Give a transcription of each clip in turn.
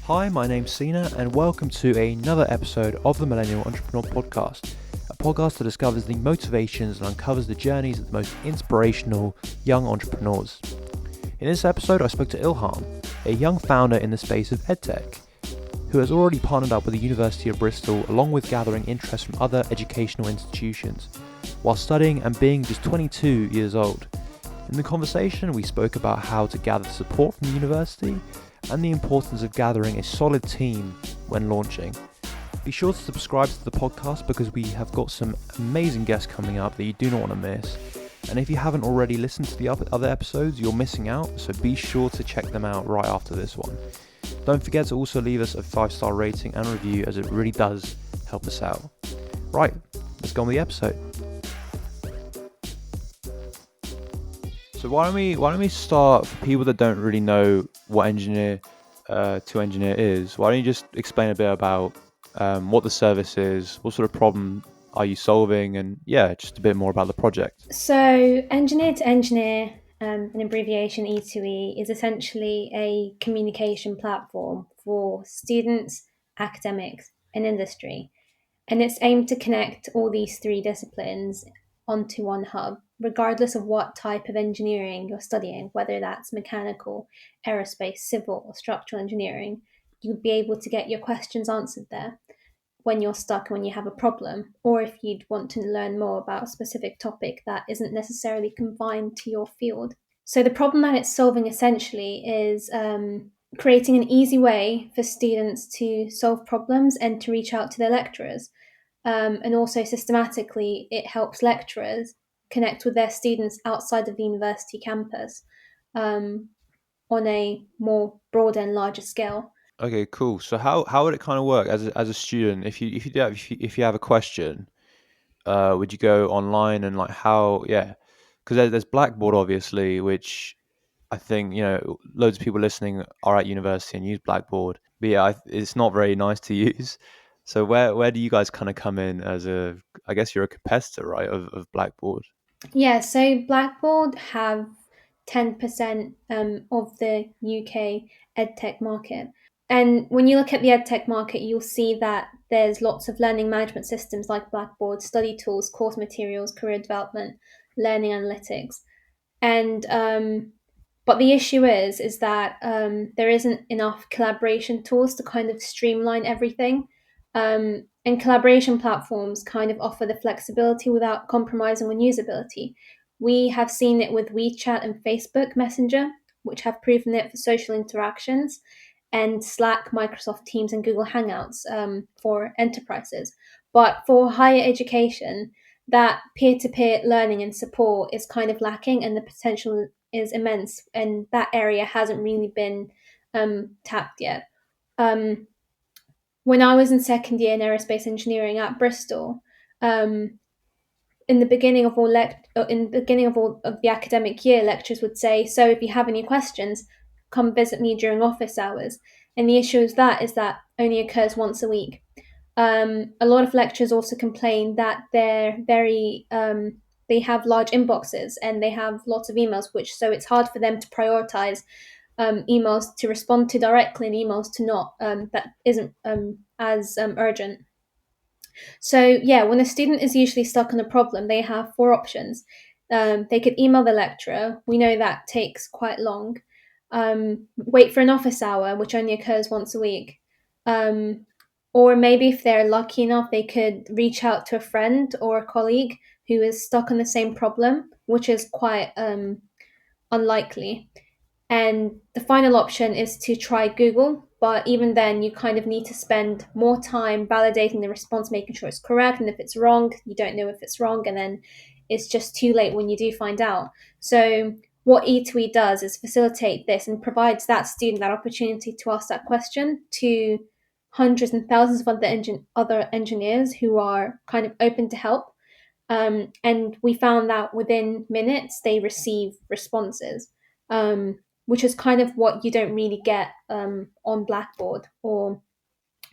Hi, my name's Sina, and welcome to another episode of the Millennial Entrepreneur podcast, a podcast that discovers the motivations and uncovers the journeys of the most inspirational young entrepreneurs. In this episode, I spoke to Ilham, a young founder in the space of EdTech, who has already partnered up with the University of Bristol along with gathering interest from other educational institutions, while studying and being just 22 years old. In the conversation, we spoke about how to gather support from the university and the importance of gathering a solid team when launching. Be sure to subscribe to the podcast because we have got some amazing guests coming up that you do not want to miss. And if you haven't already listened to the other episodes, you're missing out, so be sure to check them out right after this one. Don't forget to also leave us a 5-star rating and review, as it really does help us out. Right, let's go on with the episode. So why don't we start, for people that don't really know what engineer to engineer is, why don't you just explain a bit about what the service is, what sort of problem are you solving, and just a bit more about the project. So Engineer to Engineer, an abbreviation E2E, is essentially a communication platform for students, academics, and industry. And it's aimed to connect all these three disciplines onto one hub, regardless of what type of engineering you're studying, whether that's mechanical, aerospace, civil, or structural engineering. You'll be able to get your questions answered there when you're stuck, when you have a problem, or if you'd want to learn more about a specific topic that isn't necessarily confined to your field. So the problem that it's solving essentially is creating an easy way for students to solve problems and to reach out to their lecturers. And also systematically, it helps lecturers connect with their students outside of the university campus on a more broader and larger scale. Okay, cool. So how would it kind of work as a student? If you have a question, would you go online and like how? Yeah, because there's Blackboard obviously, which I think loads of people listening are at university and use Blackboard. But yeah, it's not very nice to use. So where do you guys kind of come in as I guess you're a competitor, right, of Blackboard? Yeah, so Blackboard have 10% of the UK EdTech market. And when you look at the EdTech market, you'll see that there's lots of learning management systems like Blackboard, study tools, course materials, career development, learning analytics. And but the issue is that there isn't enough collaboration tools to kind of streamline everything. And collaboration platforms kind of offer the flexibility without compromising on usability. We have seen it with WeChat and Facebook Messenger, which have proven it for social interactions, and Slack, Microsoft Teams, and Google Hangouts for enterprises. But for higher education, that peer-to-peer learning and support is kind of lacking, and the potential is immense, and that area hasn't really been tapped yet. Um, when I was in second year in aerospace engineering at Bristol, um, in the beginning of all of the academic year, lecturers would say, "So if you have any questions, come visit me during office hours." And the issue is that only occurs once a week. A lot of lecturers also complain that they have large inboxes and they have lots of emails, which so it's hard for them to prioritize emails to respond to directly and emails to not that isn't as urgent. So yeah, when a student is usually stuck on a problem, they have four options. They could email the lecturer. We know that takes quite long. Wait for an office hour, which only occurs once a week. Um, or maybe if they're lucky enough, they could reach out to a friend or a colleague who is stuck on the same problem, which is quite unlikely. And the final option is to try Google, but even then, you kind of need to spend more time validating the response, making sure it's correct. And if it's wrong, you don't know if it's wrong. And then it's just too late when you do find out. So, what E2E does is facilitate this and provides that student that opportunity to ask that question to hundreds and thousands of other engineers who are kind of open to help. And we found that within minutes, they receive responses. Which is kind of what you don't really get on Blackboard or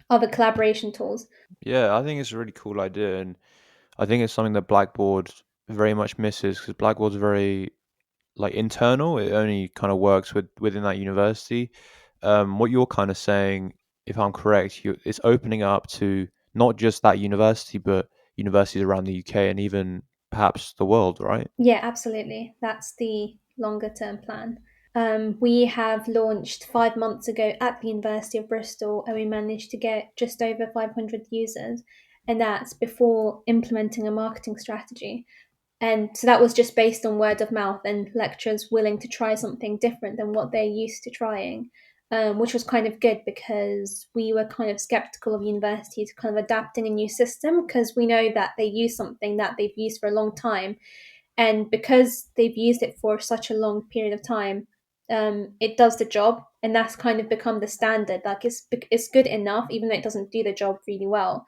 other collaboration tools. Yeah, I think it's a really cool idea, and I think it's something that Blackboard very much misses because Blackboard's very like internal. It only kind of works within that university. What you're kind of saying if I'm correct, it's opening up to not just that university, but universities around the UK and even perhaps the world, right? Yeah, absolutely. That's the longer term plan. We have launched 5 months ago at the University of Bristol, and we managed to get just over 500 users, and that's before implementing a marketing strategy. And so that was just based on word of mouth and lecturers willing to try something different than what they're used to trying, which was kind of good because we were kind of skeptical of universities kind of adapting a new system because we know that they use something that they've used for a long time, and because they've used it for such a long period of time, it does the job, and that's kind of become the standard. Like it's good enough, even though it doesn't do the job really well.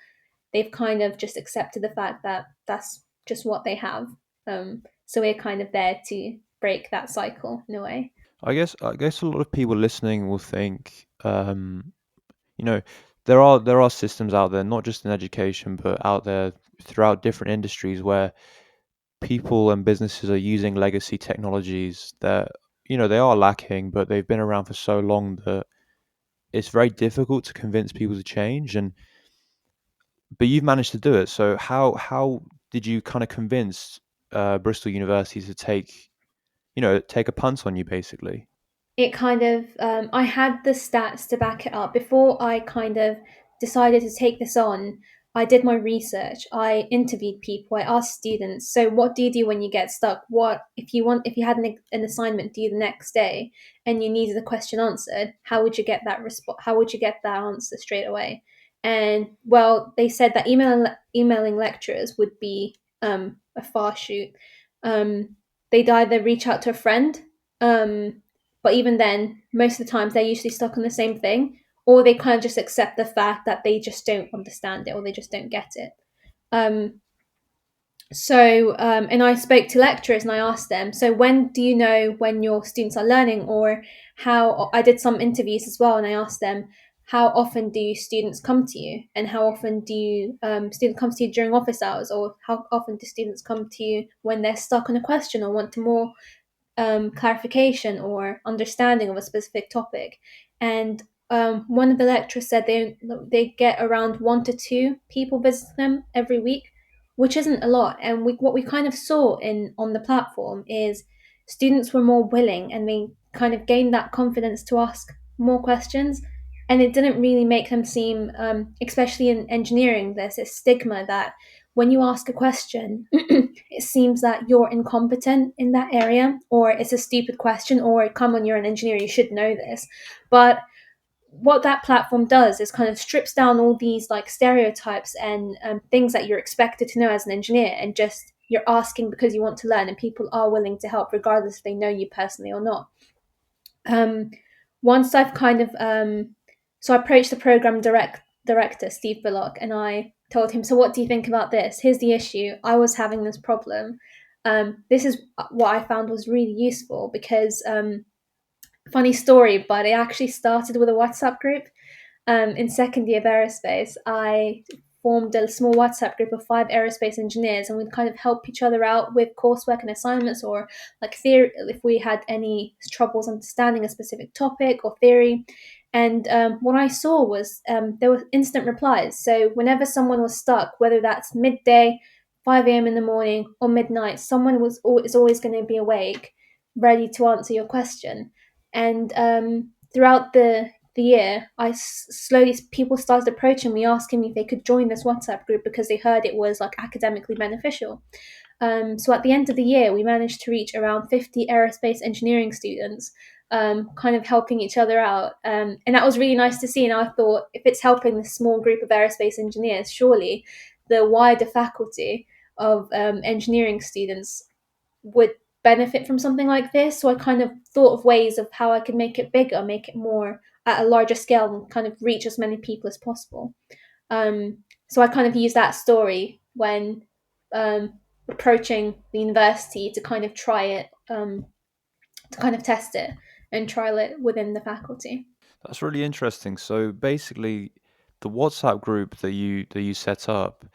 They've kind of just accepted the fact that that's just what they have. So we're kind of there to break that cycle in a way. I guess a lot of people listening will think, you know, there are systems out there, not just in education, but out there throughout different industries where people and businesses are using legacy technologies that, they are lacking, but they've been around for so long that it's very difficult to convince people to change. And but you've managed to do it. So how did you kind of convince Bristol University to take a punt on you, basically? It kind of I had the stats to back it up before I kind of decided to take this on. I did my research. I interviewed people. I asked students, so what do you do when you get stuck? What if you had an assignment due the next day and you needed a question answered, how would you get that how would you get that answer straight away? And well, they said that emailing lecturers would be a far shoot. They'd either reach out to a friend, um, but even then, most of the times they're usually stuck on the same thing, or they kind of just accept the fact that they just don't understand it or they just don't get it. Um, and I spoke to lecturers and I asked them, so when do you know when your students are learning? Or how I did some interviews as well, and I asked them, how often do students come to you? And how often do students come to you during office hours? Or how often do students come to you when they're stuck on a question or want to more clarification or understanding of a specific topic? And one of the lecturers said they get around 1 to 2 people visit them every week, which isn't a lot. And what we kind of saw in on the platform is students were more willing and they kind of gained that confidence to ask more questions. And it didn't really make them seem, especially in engineering, there's this stigma that when you ask a question, it seems that you're incompetent in that area, or it's a stupid question, or come on, you're an engineer, you should know this. But what that platform does is kind of strips down all these like stereotypes and things that you're expected to know as an engineer, and just you're asking because you want to learn, and people are willing to help regardless if they know you personally or not. um, Once I've kind of so I approached the program director Steve Bullock, and I told him, so what do you think about this? Here's the issue. I was having this problem. This is what I found was really useful because funny story, but it actually started with a WhatsApp group. In second year of aerospace, I formed a small WhatsApp group of 5 aerospace engineers, and we'd kind of help each other out with coursework and assignments, or like theory, if we had any troubles understanding a specific topic or theory. And what I saw was there were instant replies. So whenever someone was stuck, whether that's midday, 5 a.m. in the morning, or midnight, someone is always going to be awake, ready to answer your question. And throughout the year, slowly people started approaching me, asking me if they could join this WhatsApp group because they heard it was like academically beneficial. So at the end of the year, we managed to reach around 50 aerospace engineering students, kind of helping each other out. And that was really nice to see. And I thought, if it's helping this small group of aerospace engineers, surely the wider faculty of engineering students would benefit from something like this. So I kind of thought of ways of how I could make it bigger, make it more at a larger scale, and kind of reach as many people as possible. So I kind of use that story when approaching the university to kind of try it, to kind of test it and trial it within the faculty. That's really interesting. So basically, the WhatsApp group that you set up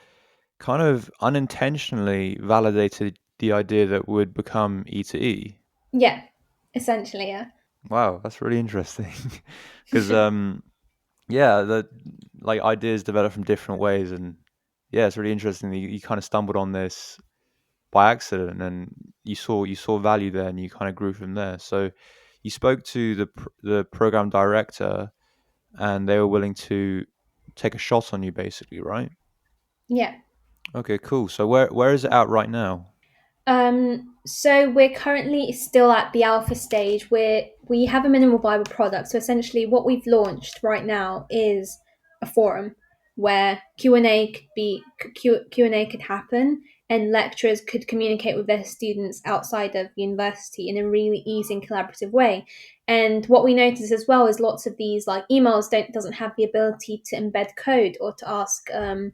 kind of unintentionally validated the idea that would become E to E. Yeah, essentially, yeah. Wow, that's really interesting. Because yeah, the like ideas develop from different ways, and yeah, it's really interesting that you kind of stumbled on this by accident, and you saw value there, and you kind of grew from there. So you spoke to the program director, and they were willing to take a shot on you, basically, right? Yeah. Okay, cool. So where is it at right now? So we're currently still at the alpha stage where we have a minimal viable product. So essentially, what we've launched right now is a forum where Q and A could happen, and lecturers could communicate with their students outside of university in a really easy and collaborative way. And what we notice as well is lots of these like emails doesn't have the ability to embed code or to ask a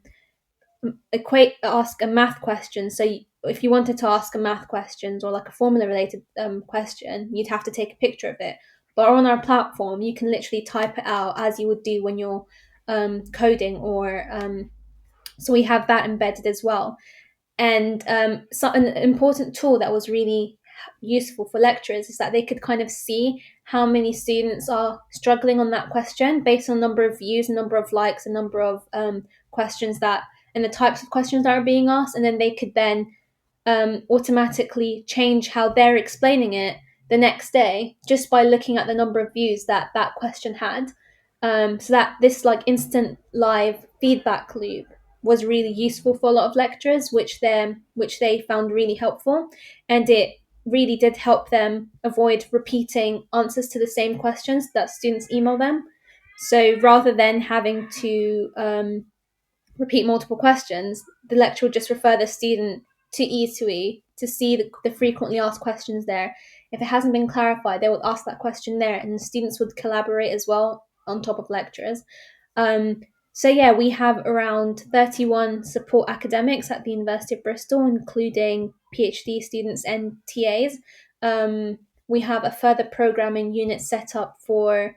math question. So if you wanted to ask a math questions or like a formula related question, you'd have to take a picture of it. But on our platform, you can literally type it out as you would do when you're coding or so we have that embedded as well. And so an important tool that was really useful for lecturers is that they could kind of see how many students are struggling on that question based on number of views, number of likes, and number of questions that and the types of questions that are being asked, and then they could then automatically change how they're explaining it the next day just by looking at the number of views that that question had. So that this like instant live feedback loop was really useful for a lot of lecturers, which they found really helpful, and it really did help them avoid repeating answers to the same questions that students email them. So rather than having to repeat multiple questions, the lecturer would just refer the student to E2E to see the frequently asked questions there. If it hasn't been clarified, they will ask that question there, and the students would collaborate as well on top of lecturers. Um, so yeah, we have around 31 support academics at the University of Bristol, including PhD students and TAs. We have a further programming unit set up for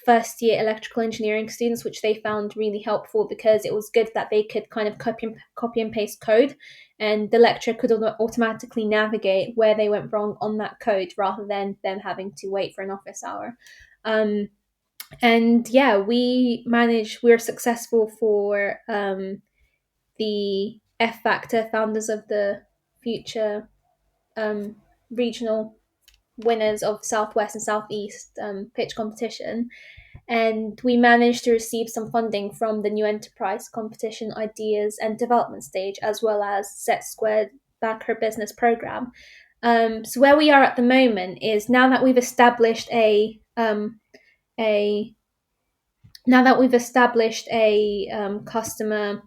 first year electrical engineering students, which they found really helpful because it was good that they could kind of copy and paste code, and the lecturer could automatically navigate where they went wrong on that code rather than them having to wait for an office hour. Um, and yeah, we're successful for the F Factor Founders of the Future um, regional winners of Southwest and Southeast pitch competition, and we managed to receive some funding from the New Enterprise Competition Ideas and Development Stage, as well as Set Squared Back Her Business Program. So where we are at the moment is a now that we've established a customer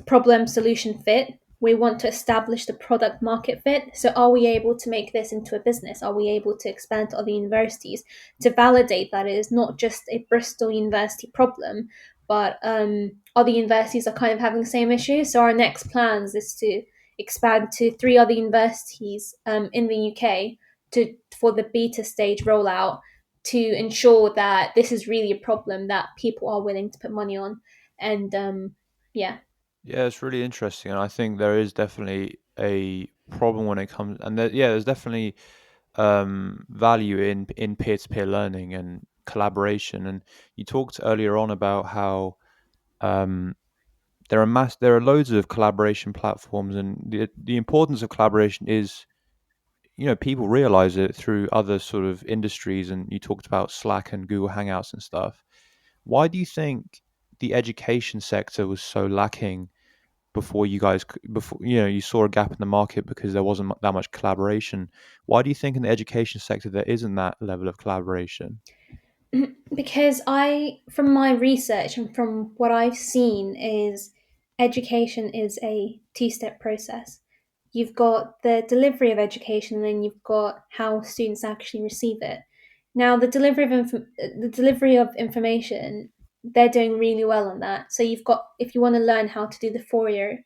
problem solution fit, we want to establish the product market fit. So are we able to make this into a business? Are we able to expand to other universities to validate that it is not just a Bristol University problem, but other universities are kind of having the same issue? So our next plans is to expand to 3 other universities in the UK for the beta stage rollout, to ensure that this is really a problem that people are willing to put money on. And yeah. Yeah, it's really interesting, and I think there is definitely a problem when it comes, and yeah, there's definitely value in peer-to-peer learning and collaboration. And you talked earlier on about how um, there are loads of collaboration platforms, and the importance of collaboration is, people realize it through other sort of industries. And you talked about Slack and Google Hangouts and stuff. Why do you think the education sector was so lacking before before you saw a gap in the market because there wasn't that much collaboration? Why do you think in the education sector there isn't that level of collaboration? Because from my research and from what I've seen, is education is a two-step process. You've got the delivery of education, and then you've got how students actually receive it. Now, the delivery of information, they're doing really well on that. So you've got, if you want to learn how to do the Fourier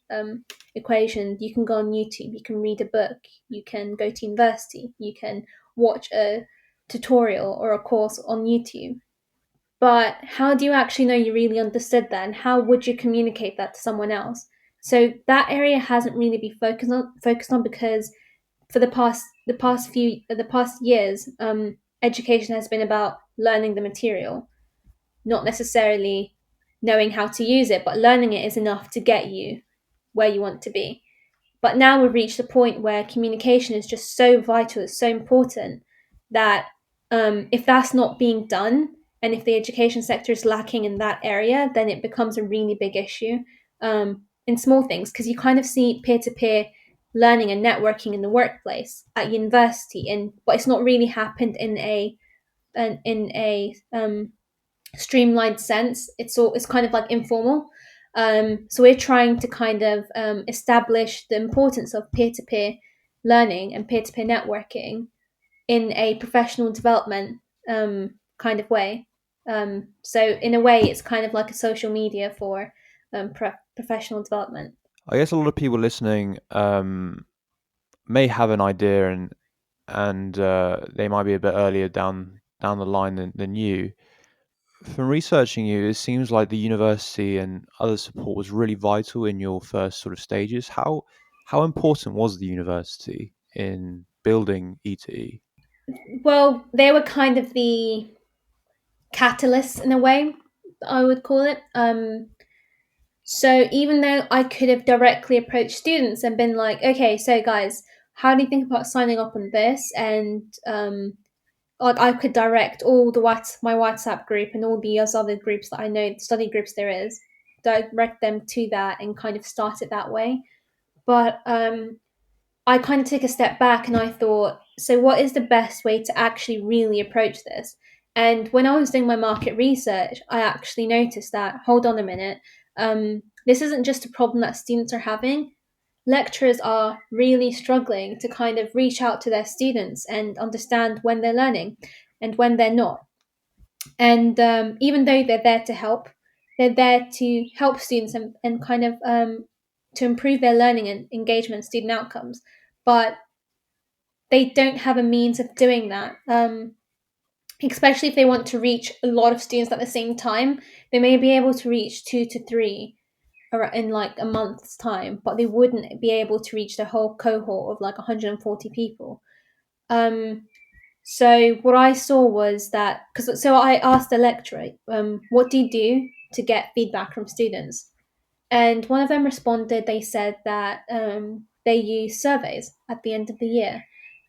equation, you can go on YouTube, you can read a book, you can go to university, you can watch a tutorial or a course on YouTube. But how do you actually know you really understood that, and how would you communicate that to someone else? So that area hasn't really been focused on because for the past years, education has been about learning the material, not necessarily knowing how to use it, but learning it is enough to get you where you want to be. But now we've reached a point where communication is just so vital, it's so important that if that's not being done, and if the education sector is lacking in that area, then it becomes a really big issue in small things, because you kind of see peer-to-peer learning and networking in the workplace, at university, but it's not really happened in a streamlined sense. It's kind of like informal. So we're trying to kind of establish the importance of peer-to-peer learning and peer-to-peer networking in a professional development kind of way. So in a way, it's kind of like a social media for professional development. I guess a lot of people listening may have an idea, and they might be a bit earlier down the line than you. From researching you, it seems like the university and other support was really vital in your first sort of stages. How important was the university in building E2E? Well, they were kind of the catalysts in a way, I would call it. So even though I could have directly approached students and been like, okay, so guys, how do you think about signing up on this? And like I could direct all my WhatsApp group and all the other groups that I know, study groups there is, direct them to that and kind of start it that way. But I kind of took a step back and I thought, so what is the best way to actually really approach this? And when I was doing my market research, I actually noticed that, hold on a minute, this isn't just a problem that students are having. Lecturers are really struggling to kind of reach out to their students and understand when they're learning and when they're not. And even though they're there to help students and kind of to improve their learning and engagement, student outcomes. But they don't have a means of doing that. Especially if they want to reach a lot of students at the same time, they may be able to reach 2 to 3 in like a month's time, but they wouldn't be able to reach the whole cohort of like 140 people. Um, so what I saw was that so I asked the lecturer, what do you do to get feedback from students? And one of them responded. They said that they use surveys at the end of the year.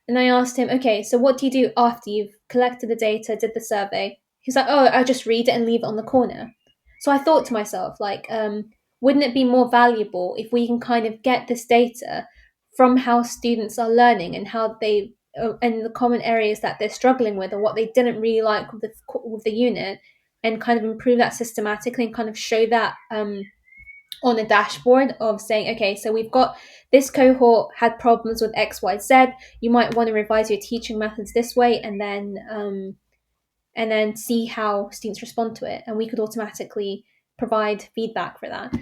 And I asked him, okay, so what do you do after you've collected the data, did the survey? He's like, oh, I just read it and leave it on the corner. So I thought to myself, like, wouldn't it be more valuable if we can kind of get this data from how students are learning and how they and the common areas that they're struggling with or what they didn't really like with the unit, and kind of improve that systematically and kind of show that on a dashboard of saying, okay, so we've got this cohort had problems with XYZ. You might want to revise your teaching methods this way, and then see how students respond to it, and we could automatically provide feedback for that.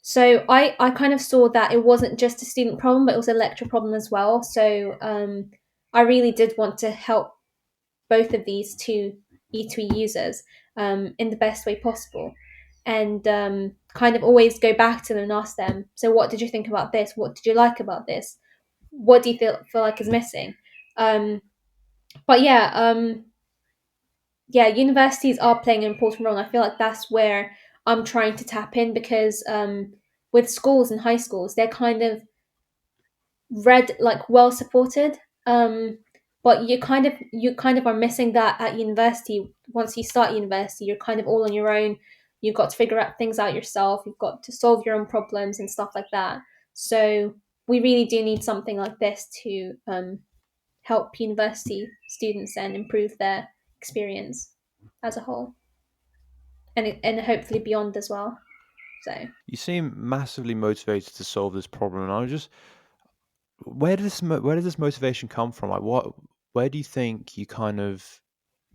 So I kind of saw that it wasn't just a student problem, but it was a lecturer problem as well. So I really did want to help both of these two E2E users in the best way possible. And kind of always go back to them and ask them, so what did you think about this? What did you like about this? What do you feel like is missing? But yeah, universities are playing an important role. And I feel like that's where I'm trying to tap in, because with schools and high schools, they're kind of well supported, but you kind of are missing that at university. Once you start university, you're kind of all on your own. You've got to figure out things out yourself. You've got to solve your own problems and stuff like that. So we really do need something like this to help university students and improve their experience as a whole, and hopefully beyond as well. So You seem massively motivated to solve this problem, and I was just, where does this motivation come from? Like, where do you think you kind of,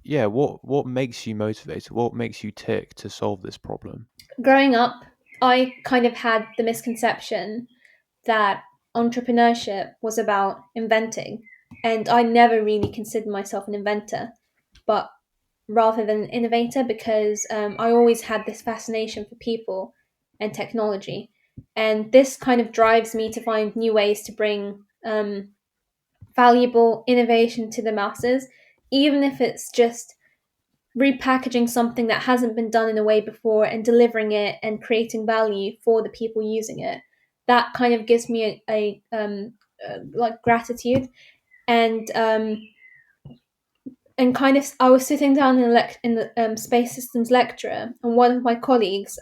yeah, what makes you motivated? What makes you tick to solve this problem? growing up, I kind of had the misconception that entrepreneurship was about inventing. And I never really considered myself an inventor, but rather than an innovator, because I always had this fascination for people and technology. And this kind of drives me to find new ways to bring valuable innovation to the masses, even if it's just repackaging something that hasn't been done in a way before and delivering it and creating value for the people using it, that kind of gives me like gratitude. And kind of, I was sitting down in the space systems lecture, and one of my colleagues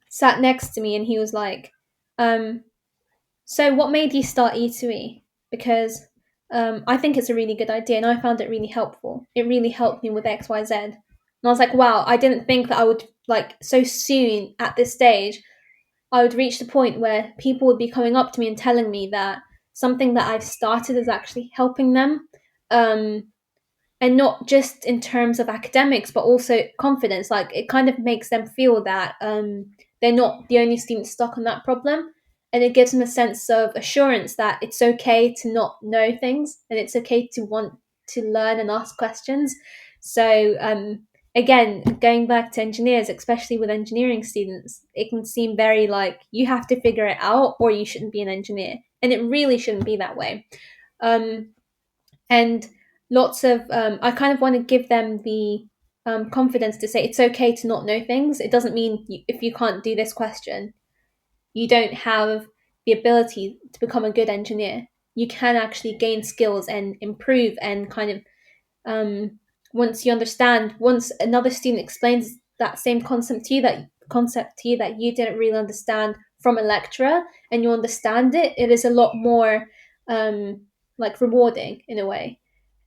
sat next to me, and he was like, "So, what made you start E2E? Because I think it's a really good idea, and I found it really helpful. It really helped me with X, Y, Z." And I was like, "Wow! I didn't think that I would like so soon at this stage. I would reach the point where people would be coming up to me and telling me that something that I've started is actually helping them." And not just in terms of academics, but also confidence. Like, it kind of makes them feel that they're not the only student stuck on that problem, and it gives them a sense of assurance that it's okay to not know things, and it's okay to want to learn and ask questions. So again, going back to engineers, especially with engineering students, it can seem very like you have to figure it out or you shouldn't be an engineer, and it really shouldn't be that way. And lots of I kind of want to give them the confidence to say it's okay to not know things. It doesn't mean if you can't do this question, you don't have the ability to become a good engineer. You can actually gain skills and improve, and kind of once you understand, once another student explains that same concept to you that you didn't really understand from a lecturer, and you understand it, it is a lot more um, like rewarding in a way.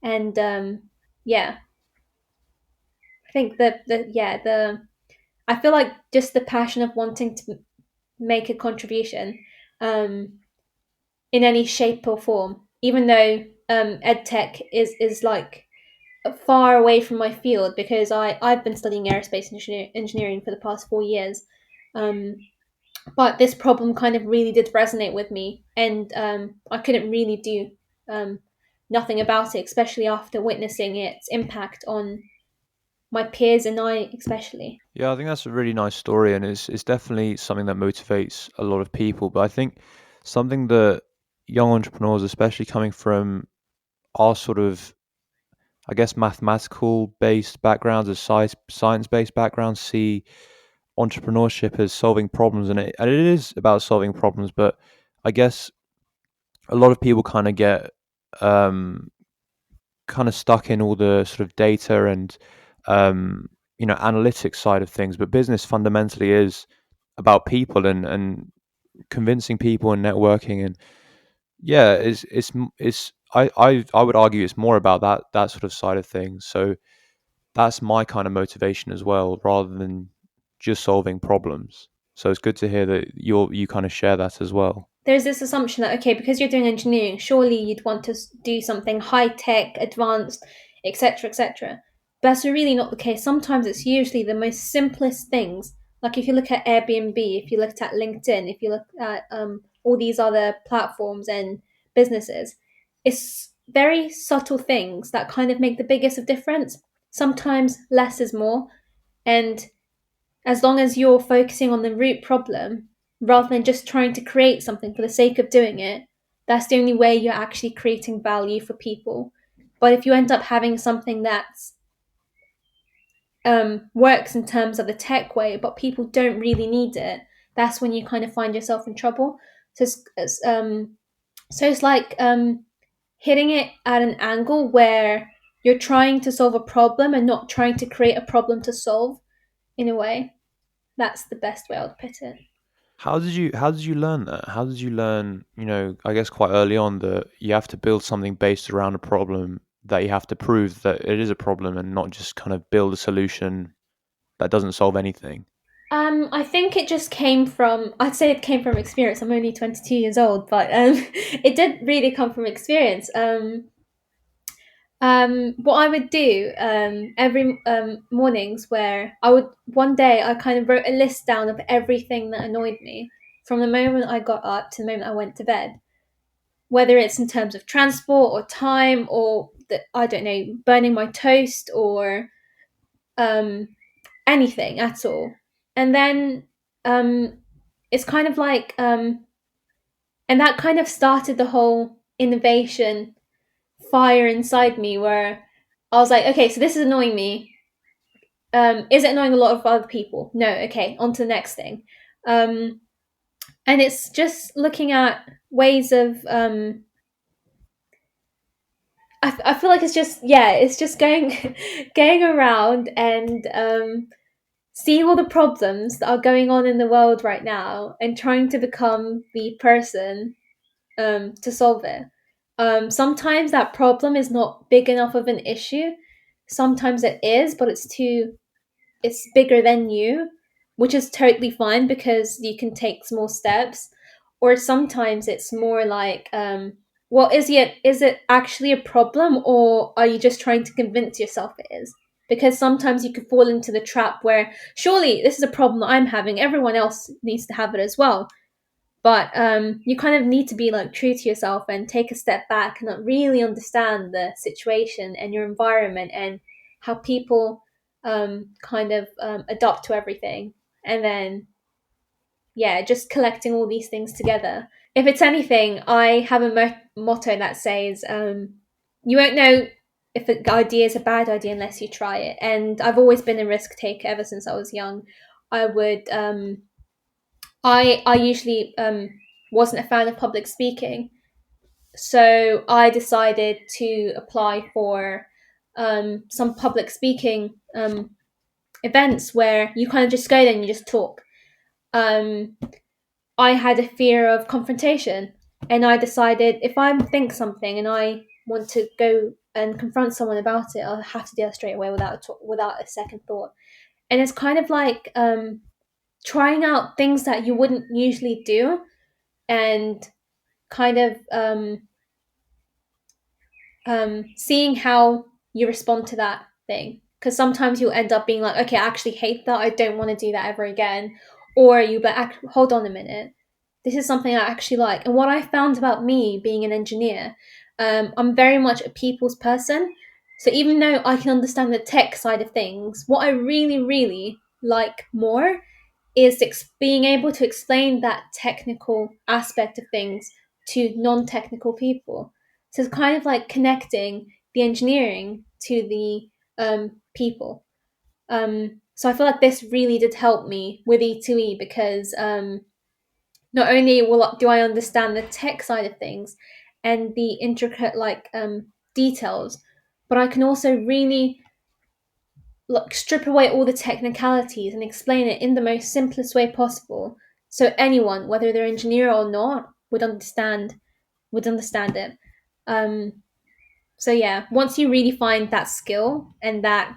And yeah, I think the I feel like just the passion of wanting to make a contribution um, in any shape or form, even though edtech is like far away from my field, because I've been studying aerospace engineering for the past 4 years. Um, but this problem kind of really did resonate with me, and I couldn't really do um, nothing about it, especially after witnessing its impact on my peers and I, especially. Yeah, I think that's a really nice story, and it's definitely something that motivates a lot of people. But I think something that young entrepreneurs, especially coming from our sort of, I guess, mathematical based backgrounds, or science based backgrounds, see entrepreneurship as solving problems, and it is about solving problems. But I guess a lot of people kind of get um, kind of stuck in all the sort of data and um, analytics side of things. But business fundamentally is about people and convincing people and networking, and yeah, it's I would argue it's more about that sort of side of things. So that's my kind of motivation as well, rather than just solving problems. So it's good to hear that you kind of share that as well. There's this assumption that, okay, because you're doing engineering, surely you'd want to do something high tech, advanced, etc., etc. But that's really not the case. Sometimes it's usually the most simplest things. Like if you look at Airbnb, if you looked at LinkedIn, if you look at all these other platforms and businesses, it's very subtle things that kind of make the biggest of difference. Sometimes less is more, and as long as you're focusing on the root problem rather than just trying to create something for the sake of doing it, that's the only way you're actually creating value for people. But if you end up having something that's works in terms of the tech way, but people don't really need it, that's when you kind of find yourself in trouble. So it's like hitting it at an angle where you're trying to solve a problem and not trying to create a problem to solve, in a way. That's the best way I would put it. How did you learn that? How did you learn, I guess quite early on, that you have to build something based around a problem, that you have to prove that it is a problem and not just kind of build a solution that doesn't solve anything? I think it just came from, I'd say it came from experience. I'm only 22 years old, but it did really come from experience. What I would do every mornings, where I would, one day I kind of wrote a list down of everything that annoyed me from the moment I got up to the moment I went to bed, whether it's in terms of transport or time or I don't know, burning my toast or um, anything at all. And then um, it's kind of like, and that kind of started the whole innovation fire inside me where I was like, okay, so this is annoying me. Is it annoying a lot of other people? No. Okay, on to the next thing. Um, and it's just looking at ways of I feel like it's just, yeah, it's just going going around and seeing all the problems that are going on in the world right now and trying to become the person to solve it. Sometimes that problem is not big enough of an issue. Sometimes it is, but it's bigger than you, which is totally fine because you can take small steps. Or sometimes it's more like, well, is it actually a problem, or are you just trying to convince yourself it is? Because sometimes you could fall into the trap where surely this is a problem that I'm having. Everyone else needs to have it as well. But you kind of need to be like true to yourself and take a step back and really understand the situation and your environment and how people kind of adopt to everything. And then, yeah, just collecting all these things together. If it's anything, I have a motto that says, you won't know if an idea is a bad idea unless you try it. And I've always been a risk taker ever since I was young. I would I usually wasn't a fan of public speaking, so I decided to apply for some public speaking events where you kind of just go there and you just talk. Um, I had a fear of confrontation, and I decided if I think something and I want to go and confront someone about it, I'll have to do that straight away without a second thought. And it's kind of like trying out things that you wouldn't usually do, and kind of seeing how you respond to that thing. Because sometimes you'll end up being like, okay, I actually hate that. I don't want to do that ever again. Or you'll be like, hold on a minute. This is something I actually like. And what I found about me being an engineer, I'm very much a people's person. So even though I can understand the tech side of things, what I really, really like more is being able to explain that technical aspect of things to non-technical people. So it's kind of like connecting the engineering to the people. So I feel like this really did help me with E2E because not only do I understand the tech side of things and the intricate like details, but I can also really like strip away all the technicalities and explain it in the most simplest way possible, so anyone, whether they're engineer or not, would understand it. Um, so yeah, once you really find that skill and that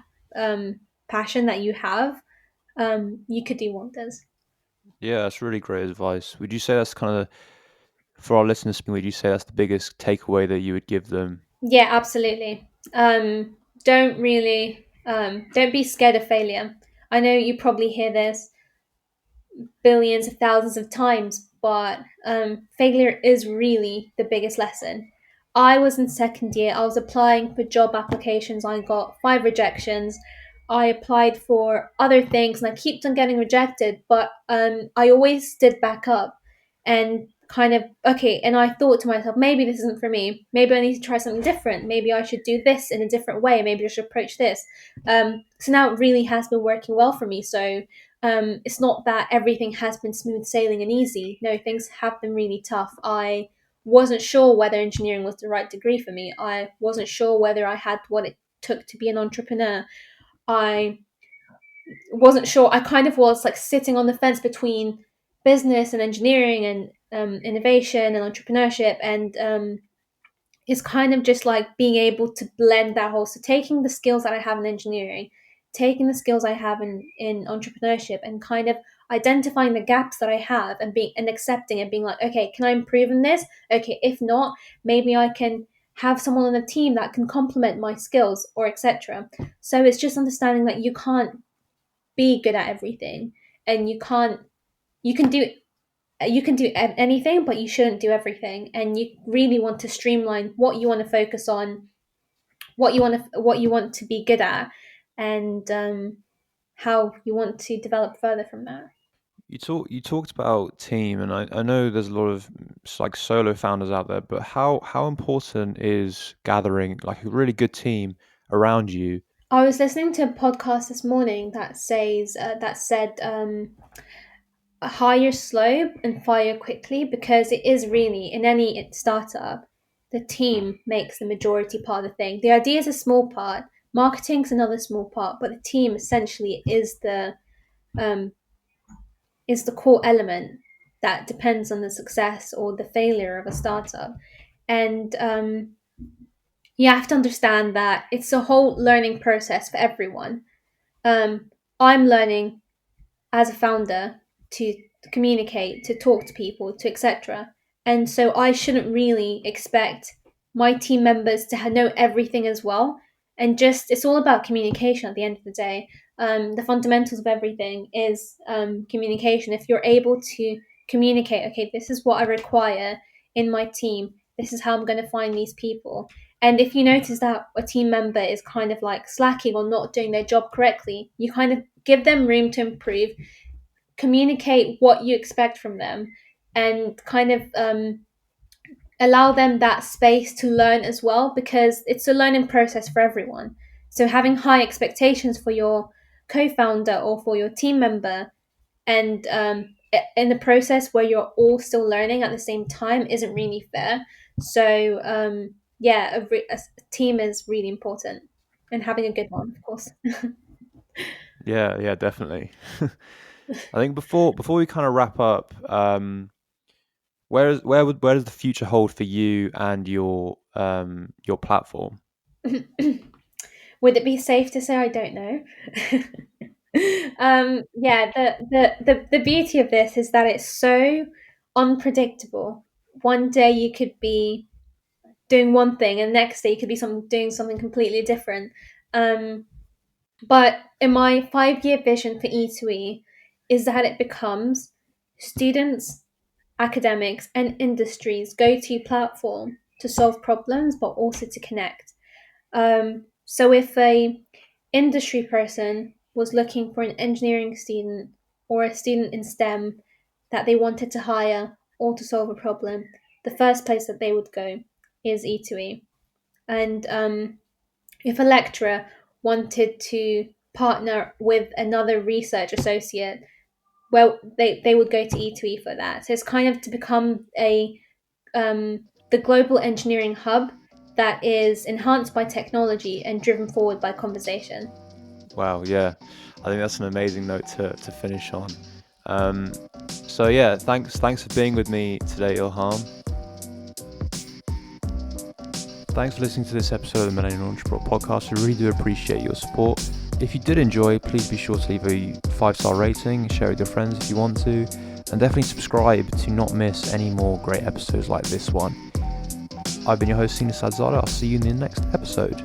passion that you have, you could do wonders. Yeah, that's really great advice. Would you say that's kind of, for our listeners, would you say that's the biggest takeaway that you would give them? Yeah, absolutely. Don't be scared of failure. I know you probably hear this billions of thousands of times, but failure is really the biggest lesson. I was in second year, I was applying for job applications, I got 5 rejections. I applied for other things and I kept on getting rejected, but I always stood back up and kind of, okay, and I thought to myself, maybe this isn't for me. Maybe I need to try something different. Maybe I should do this in a different way. Maybe I should approach this. So now it really has been working well for me. So it's not that everything has been smooth sailing and easy. No, things have been really tough. I wasn't sure whether engineering was the right degree for me. I wasn't sure whether I had what it took to be an entrepreneur. I wasn't sure. I kind of was like sitting on the fence between business and engineering and innovation and entrepreneurship, and is kind of just like being able to blend that whole. So taking the skills that I have in engineering, taking the skills I have in entrepreneurship, and kind of identifying the gaps that I have and being and accepting it, being like, okay, can I improve in this? Okay, if not, maybe I can have someone on the team that can complement my skills or etc. So it's just understanding that you can't be good at everything, and you can do anything, but you shouldn't do everything. And you really want to streamline what you want to focus on, what you want to be good at, and how you want to develop further from that. You talked about team, and I know there's a lot of like solo founders out there, but how important is gathering like a really good team around you? I was listening to a podcast this morning that said hire slow and fire quickly, because it is really, in any startup, the team makes the majority part of the thing. The idea is a small part, marketing's another small part, but the team essentially um, is the core element that depends on the success or the failure of a startup. And you have to understand that it's a whole learning process for everyone. I'm learning as a founder to communicate, to talk to people, to etc. And so I shouldn't really expect my team members to know everything as well. And just it's all about communication at the end of the day. The fundamentals of everything is communication. If you're able to communicate, okay, this is what I require in my team. This is how I'm going to find these people. And if you notice that a team member is kind of like slacking or not doing their job correctly, you kind of give them room to improve, communicate what you expect from them, and kind of allow them that space to learn as well, because it's a learning process for everyone. So having high expectations for your co-founder or for your team member, and in the process where you're all still learning at the same time, isn't really fair. So yeah, a team is really important, and having a good one, of course. Yeah, definitely. I think before we kind of wrap up, where does the future hold for you and your platform? Would it be safe to say I don't know? Yeah, the beauty of this is that it's so unpredictable. One day you could be doing one thing, and the next day you could be doing something completely different. But in my 5-year vision for E2E is that it becomes students, academics, and industries' go-to platform to solve problems, but also to connect. So if a industry person was looking for an engineering student or a student in STEM that they wanted to hire or to solve a problem, the first place that they would go is E2E. And if a lecturer wanted to partner with another research associate, well, they would go to E2E for that. So it's kind of to become the global engineering hub that is enhanced by technology and driven forward by conversation. Wow, yeah, I think that's an amazing note to finish on. So yeah, thanks for being with me today, Ilham. Thanks for listening to this episode of the Millennial Entrepreneur podcast. We really do appreciate your support. If you did enjoy, please be sure to leave a 5-star rating, share it with your friends if you want to, and definitely subscribe to not miss any more great episodes like this one. I've been your host, Sina Sadzada. I'll see you in the next episode.